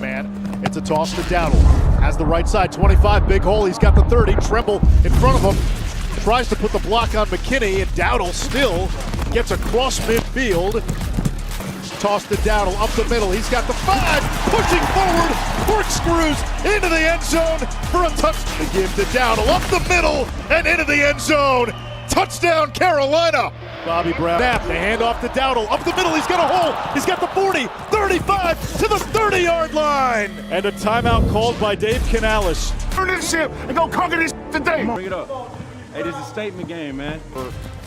man. It's a toss to Dowdle. Has the right side, 25, big hole. He's got the 30. Tremble in front of him. Tries to put the block on McKinney, and Dowdle still gets across midfield. Toss to Dowdle up the middle. He's got the 5, pushing forward, corkscrews into the end zone for a touch. The give to Dowdle up the middle and into the end zone. Touchdown, Carolina. Bobby Brown. Snap, the handoff to Dowdle. Up the middle, he's got a hole. He's got the 40, 35 to the 30-yard line. And a timeout called by Dave Canales. Turn this ship and go conquer this today. Bring it up. Hey, this is a statement game, man.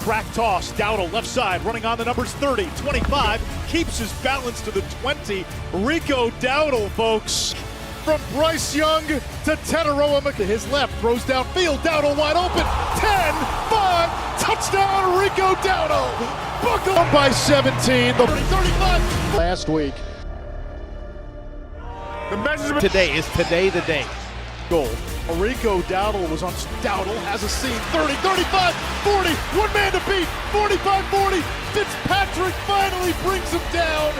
Crack toss, Dowdle left side, running on the numbers 30, 25, keeps his balance to the 20. Rico Dowdle, folks. From Bryce Young to Teteroa to his left, throws downfield, Dowdle wide open, 10, 5, touchdown Rico Dowdle. Buckle up by 17, the 35. Last week. The message Today is today the day. Goal. Rico Dowdle was on. Dowdle has a seam. 30, 35, 40. One man to beat. 45, 40. Fitzpatrick finally brings him down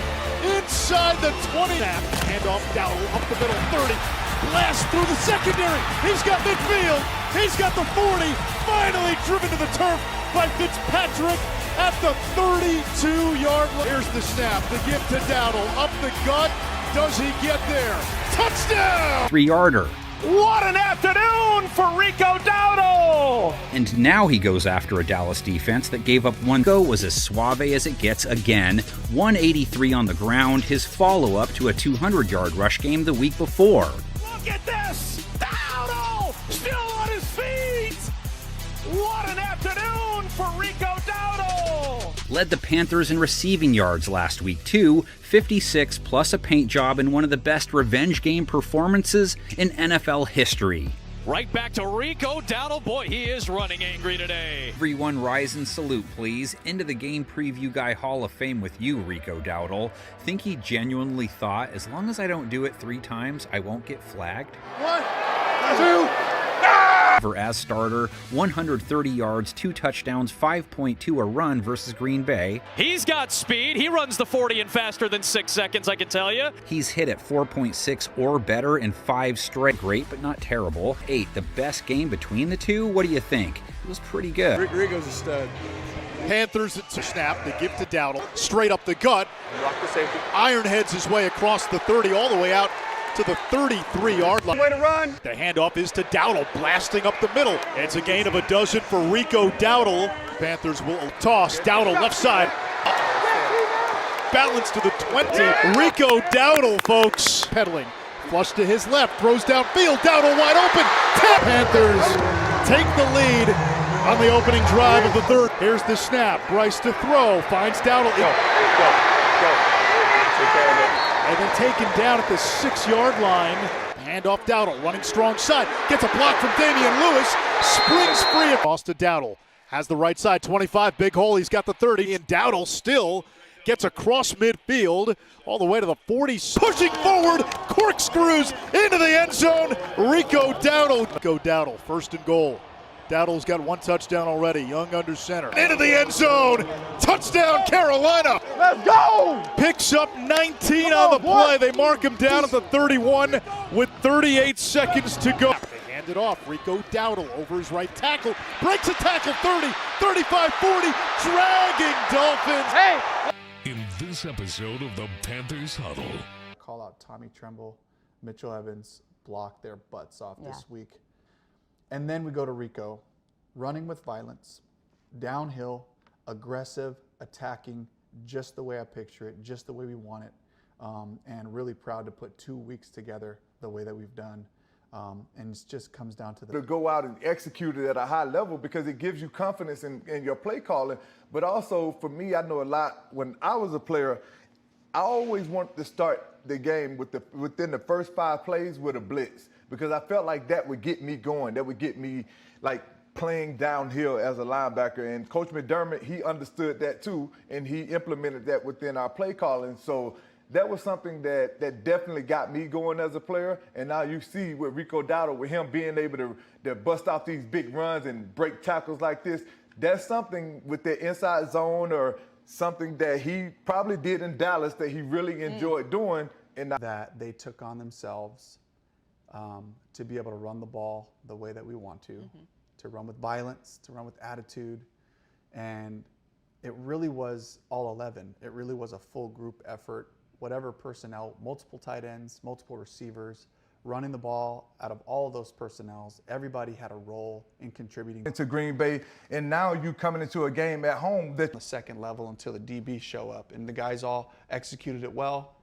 inside the 20. Handoff Dowdle up the middle. 30. Blast through the secondary. He's got midfield. He's got the 40. Finally driven to the turf by Fitzpatrick at the 32-yard line. Here's the snap. The give to Dowdle. Up the gut. Does he get there? Touchdown! 3-yarder. What an afternoon for Rico Dowdle! And now he goes after a Dallas defense that gave up one. Go was as suave as it gets again. 183 on the ground, his follow-up to a 200-yard rush game the week before. Look at this! Dowdle! Still on his feet! What an afternoon for Rico Dowdle! Led the Panthers in receiving yards last week too, 56 plus a paint job in one of the best revenge game performances in NFL history. Right back to Rico Dowdle. Boy, he is running angry today. Everyone rise and salute, please. Into the Game Preview Guy Hall of Fame with you, Rico Dowdle. Think he genuinely thought, as long as I don't do it 3 times, I won't get flagged? 1, 2, As starter, 130 yards, 2 touchdowns, 5.2 a run versus Green Bay. He's got speed. He runs the 40 in faster than 6 seconds, I can tell you. He's hit at 4.6 or better in 5 straight. Great, but not terrible. 8, the best game between the two? What do you think? It was pretty good. Rico's a stud. Panthers to snap, the give to Dowdle, straight up the gut. Rock the safety. Ironheads his way across the 30, all the way out to the 33-yard line. Way to run. The handoff is to Dowdle, blasting up the middle. It's a gain of a dozen for Rico Dowdle. Panthers will toss. Dowdle left side. Balance to the 20. Rico Dowdle, folks. Pedaling. Flush to his left. Throws downfield. Dowdle wide open. Panthers take the lead on the opening drive of the third. Here's the snap. Bryce to throw. Finds Dowdle. Go. Take care of it. And then taken down at the 6-yard line. Handoff Dowdle, running strong side. Gets a block from Damian Lewis. Springs free. Toss to Dowdle. Has the right side, 25, big hole. He's got the 30, and Dowdle still gets across midfield all the way to the 40. Pushing forward, corkscrews into the end zone. Rico Dowdle, first and goal. Dowdle's got 1 touchdown already. Young under center. Into the end zone. Touchdown, Carolina. Let's go! Picks up 19 on the play. They mark him down at the 31 with 38 seconds to go. They hand it off. Rico Dowdle over his right tackle. Breaks a tackle, 30, 35, 40. Dragging Dolphins. Hey! In this episode of the Panthers Huddle. Call out Tommy Tremble, Mitchell Evans blocked their butts off this week. And then we go to Rico, running with violence, downhill, aggressive, attacking, just the way I picture it, just the way we want it. And really proud to put 2 weeks together the way that we've done. And it just comes down to to go out and execute it at a high level because it gives you confidence in your play calling. But also for me, I know a lot, when I was a player, I always wanted to start the game within the first 5 plays with a blitz because I felt like that would get me going. That would get me like playing downhill as a linebacker. And Coach McDermott, he understood that too, and he implemented that within our play calling. So that was something that definitely got me going as a player. And now you see with Rico Dowdle, with him being able to bust off these big runs and break tackles like this, that's something with the inside zone or something that he probably did in Dallas that he really enjoyed doing And that they took on themselves to be able to run the ball the way that we want to run with violence, to run with attitude. And it really was all 11. It really was a full group effort, whatever personnel, multiple tight ends, multiple receivers, running the ball out of all of those personnels. Everybody had a role in contributing to Green Bay, and now you coming into a game at home that the second level until the DBs show up. And the guys all executed it well.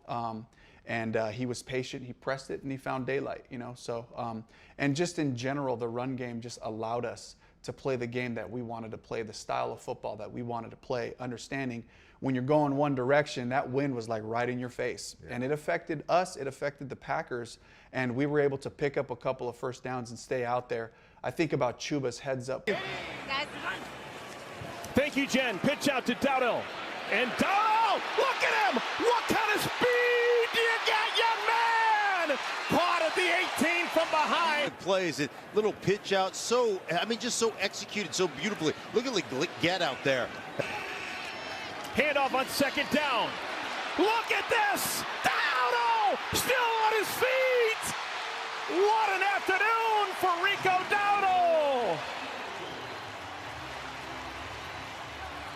And he was patient, he pressed it, and he found daylight, you know. So, and just in general, the run game just allowed us to play the game that we wanted to play, the style of football that we wanted to play, understanding when you're going one direction, that wind was like right in your face. Yeah. And it affected us, it affected the Packers, and we were able to pick up a couple of first downs and stay out there. I think about Chuba's heads up. Thank you, Jen. Pitch out to Dowdle. And Dowdle, look at him! What kind of speed do you get, young man? Caught at the 18 from behind. Plays it, little pitch out, just so executed so beautifully. Look at the get out there. Handoff on second down. Look at this! Dowdle still on his feet! What an afternoon for Rico Dowdle!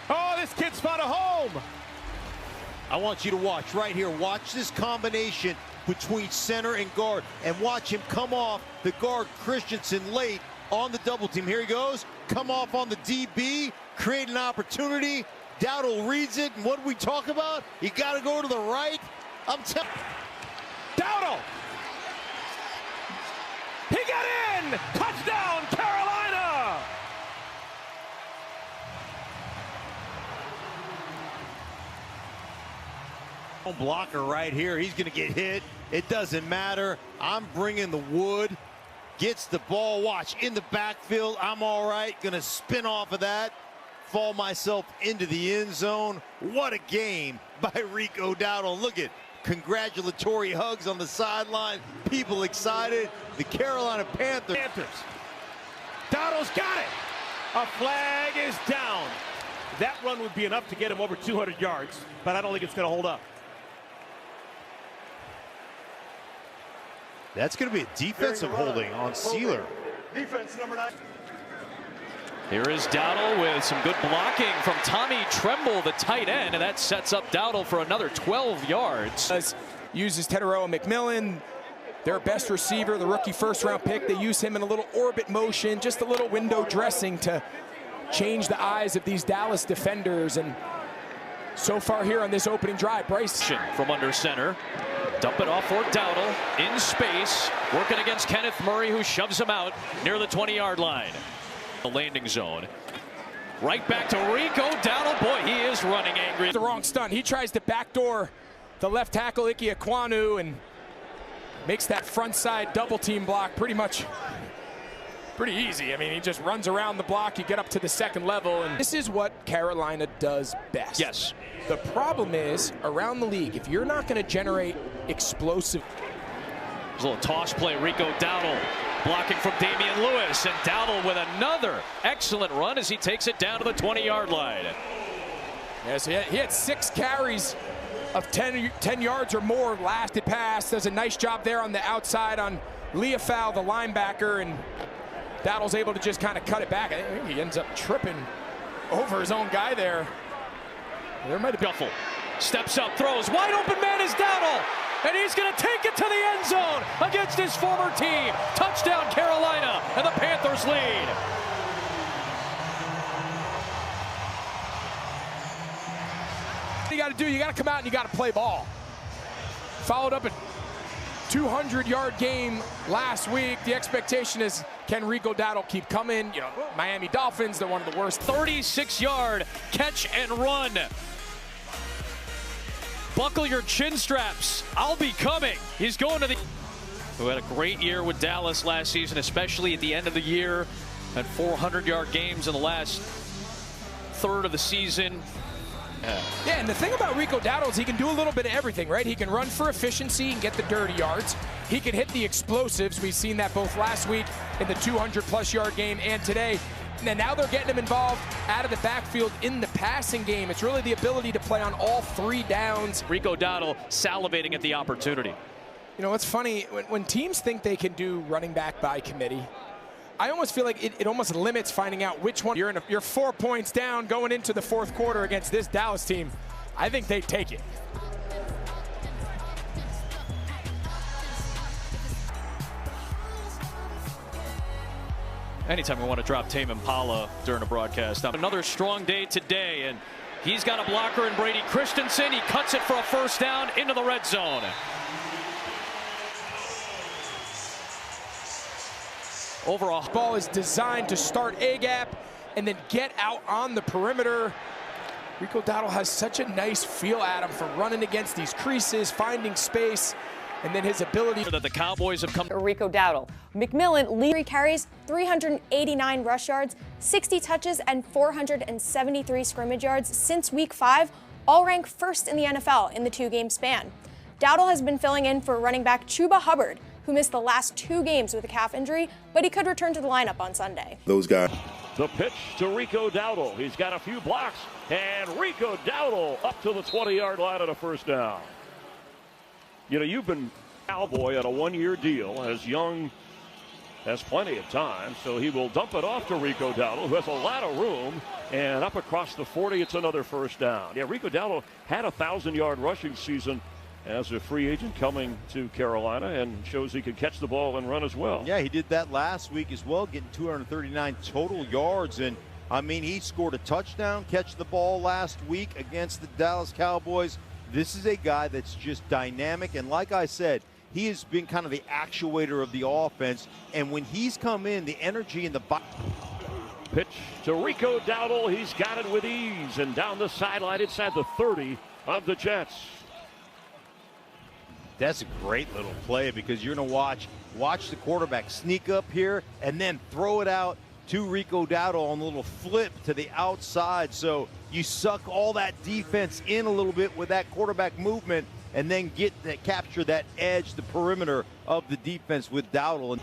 Oh, this kid's found a home! I want you to watch right here. Watch this combination between center and guard, and watch him come off the guard Christensen late on the double team. Here he goes. Come off on the DB, create an opportunity. Dowdle reads it, and what do we talk about? You got to go to the right. I'm telling Dowdle! He got in! Touchdown, Carolina! Blocker right here. He's going to get hit. It doesn't matter. I'm bringing the wood. Gets the ball. Watch in the backfield. I'm all right. Going to spin off of that. Fall myself into the end zone. What a game by Rico Dowdle. Look at congratulatory hugs on the sideline. People excited. The Carolina Panthers. Dowdle's got it. A flag is down. That run would be enough to get him over 200 yards, but I don't think it's going to hold up. That's going to be a defensive holding on Sealer. Defense number 9. Here is Dowdle with some good blocking from Tommy Tremble, the tight end, and that sets up Dowdle for another 12 yards. Uses Teteroa McMillan, their best receiver, the rookie first-round pick. They use him in a little orbit motion, just a little window dressing to change the eyes of these Dallas defenders. And so far here on this opening drive, Bryce from under center. Dump it off for Dowdle in space, working against Kenneth Murray, who shoves him out near the 20-yard line. The landing zone. Right back to Rico Dowdle. Boy, he is running angry. The wrong stunt. He tries to backdoor the left tackle, Ike Ekwonu, and makes that front side double team block pretty easy. I mean, he just runs around the block. You get up to the second level, and this is what Carolina does best. Yes. The problem is, around the league, if you're not going to generate explosive. There's a little toss play. Rico Dowdle blocking from Damian Lewis, and Dowdle with another excellent run as he takes it down to the 20-yard line. Yes, he had 6 carries of 10 yards or more lasted pass. Does a nice job there on the outside on Leofau, the linebacker, and Dowdle's able to just kind of cut it back. I think he ends up tripping over his own guy there. There might have been. Guffel steps up, throws. Wide open man is Dowdle, and he's going to take it to the end zone against his former team. Touchdown, Carolina, and the Panthers lead. What you got to do, you got to come out and you got to play ball. Followed up a 200-yard game last week. The expectation is, can Rico Dowdle keep coming? You know, Miami Dolphins, they're one of the worst. 36-yard catch and run. Buckle your chin straps. I'll be coming. He's going to the... Who had a great year with Dallas last season, especially at the end of the year. Had 400-yard games in the last third of the season. Yeah, and the thing about Rico Dowdle is he can do a little bit of everything, right? He can run for efficiency and get the dirty yards. He can hit the explosives. We've seen that both last week in the 200-plus yard game and today. And now they're getting him involved out of the backfield in the passing game. It's really the ability to play on all 3 downs. Rico Dowdle salivating at the opportunity. You know, it's funny, when teams think they can do running back by committee, I almost feel like it almost limits finding out which one. You're 4 points down going into the 4th quarter against this Dallas team. I think they take it. Anytime we want to drop Tame Impala during a broadcast. Another strong day today, and he's got a blocker in Brady Christensen. He cuts it for a first down into the red zone. Overall, ball is designed to start A-gap and then get out on the perimeter. Rico Dowdle has such a nice feel at him for running against these creases, finding space, and then his ability that the Cowboys have come. Rico Dowdle. McMillan lead 3 carries, 389 rush yards, 60 touches, and 473 scrimmage yards since week 5, all rank first in the NFL in the 2-game span. Dowdle has been filling in for running back Chuba Hubbard, who missed the last 2 games with a calf injury, but he could return to the lineup on Sunday. Those guys. The pitch to Rico Dowdle. He's got a few blocks, and Rico Dowdle up to the 20-yard line at a first down. You know, you've been Cowboy on a 1-year deal. As Young has plenty of time, so he will dump it off to Rico Dowdle, who has a lot of room, and up across the 40, it's another first down. Yeah, Rico Dowdle had a 1,000-yard rushing season as a free agent coming to Carolina, and shows he can catch the ball and run as well. Yeah, he did that last week as well, getting 239 total yards. And I mean, he scored a touchdown, catch the ball last week against the Dallas Cowboys. This is a guy that's just dynamic, and like I said, he has been kind of the actuator of the offense, and when he's come in, the energy in the pitch to Rico Dowdle. He's got it with ease, and down the sideline inside the 30 of the Jets. That's a great little play, because you're going to watch the quarterback sneak up here and then throw it out to Rico Dowdle on a little flip to the outside. So you suck all that defense in a little bit with that quarterback movement, and then capture that edge, the perimeter of the defense with Dowdle.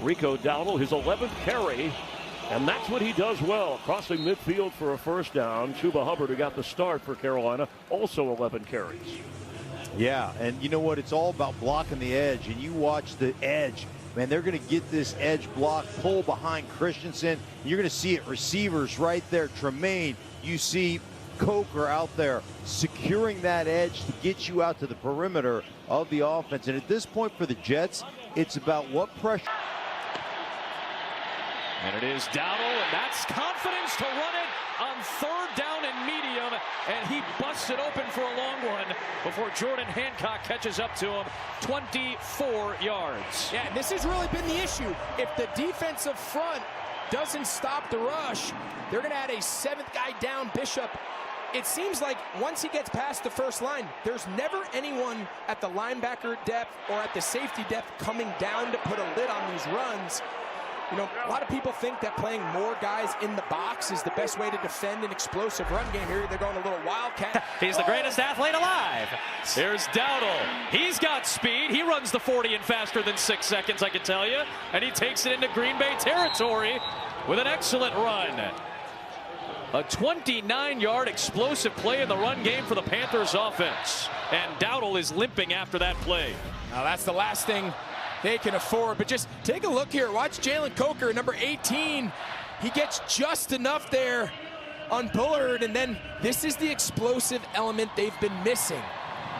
Rico Dowdle, his 11th carry, and that's what he does well, crossing midfield for a first down. Chuba Hubbard, who got the start for Carolina, also 11 carries. Yeah, and you know what? It's all about blocking the edge, and you watch the edge. Man, they're going to get this edge block, pull behind Christensen. You're going to see it, receivers right there. Tremaine, you see Coker out there securing that edge to get you out to the perimeter of the offense. And at this point for the Jets, it's about what pressure. And it is Dowdle, and that's confidence to run it on 3rd down and medium, and he busts it open for a long one before Jordan Hancock catches up to him. 24 yards. Yeah, and this has really been the issue. If the defensive front doesn't stop the rush, they're going to add a 7th guy down, Bishop. It seems like once he gets past the first line, there's never anyone at the linebacker depth or at the safety depth coming down to put a lid on these runs. You know, a lot of people think that playing more guys in the box is the best way to defend an explosive run game. Here they're going a little wildcat. He's the greatest athlete alive. Here's Dowdle. He's got speed. He runs the 40 in faster than 6 seconds, I can tell you. And he takes it into Green Bay territory with an excellent run. A 29-yard explosive play in the run game for the Panthers offense. And Dowdle is limping after that play. Now that's the last thing they can afford, but just take a look here. Watch Jalen Coker, number 18. He gets just enough there on Bullard, and then this is the explosive element they've been missing.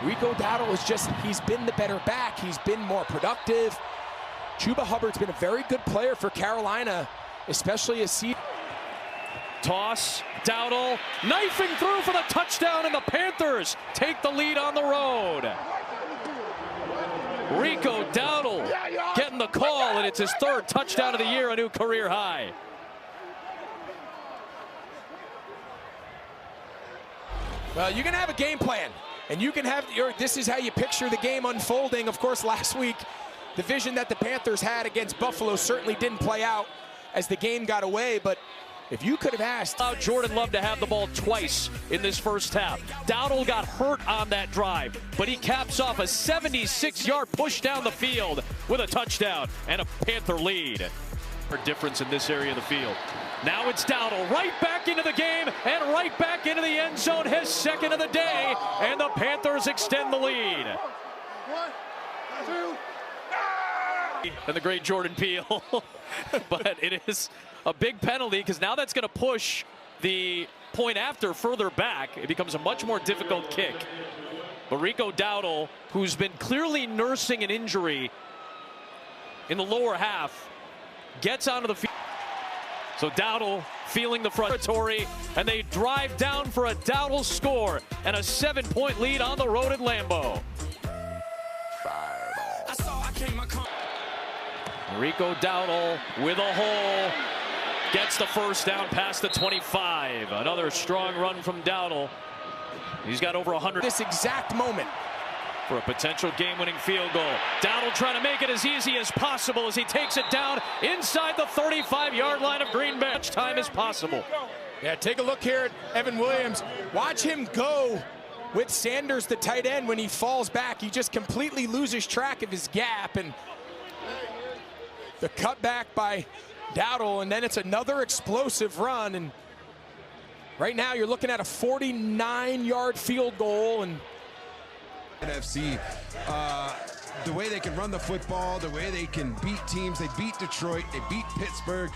Rico Dowdle is just, he's been the better back. He's been more productive. Chuba Hubbard's been a very good player for Carolina, especially as he... Toss, Dowdle, knifing through for the touchdown, and the Panthers take the lead on the road. Rico Dowdle getting the call, and it's his 3rd touchdown of the year, a new career high. Well, you can have a game plan, and you can have this is how you picture the game unfolding. Of course, last week, the vision that the Panthers had against Buffalo certainly didn't play out as the game got away, but if you could have asked... Jordan Love to have the ball twice in this first half. Dowdle got hurt on that drive, but he caps off a 76-yard push down the field with a touchdown and a Panther lead. difference in this area of the field. Now it's Dowdle right back into the game and right back into the end zone, his second of the day, and the Panthers extend the lead. 1, 2. And the great Jordan Peele. But it is a big penalty because now that's going to push the point after further back. It becomes a much more difficult kick. But Rico Dowdle, who's been clearly nursing an injury in the lower half, gets onto the field. So Dowdle feeling the territory, and they drive down for a Dowdle score and a 7-point lead on the road at Lambeau. Rico Dowdle with a hole, gets the first down past the 25. Another strong run from Dowdle. He's got over 100. This exact moment For a potential game-winning field goal. Dowdle trying to make it as easy as possible as he takes it down inside the 35-yard line of Green Bay. Much time as possible. Yeah, take a look here at Evan Williams. Watch him go with Sanders, the tight end. When he falls back, he just completely loses track of his gap. And the cutback by Dowdle, and then it's another explosive run. And right now you're looking at a 49-yard field goal. And NFC, the way they can run the football, the way they can beat teams. They beat Detroit, they beat Pittsburgh.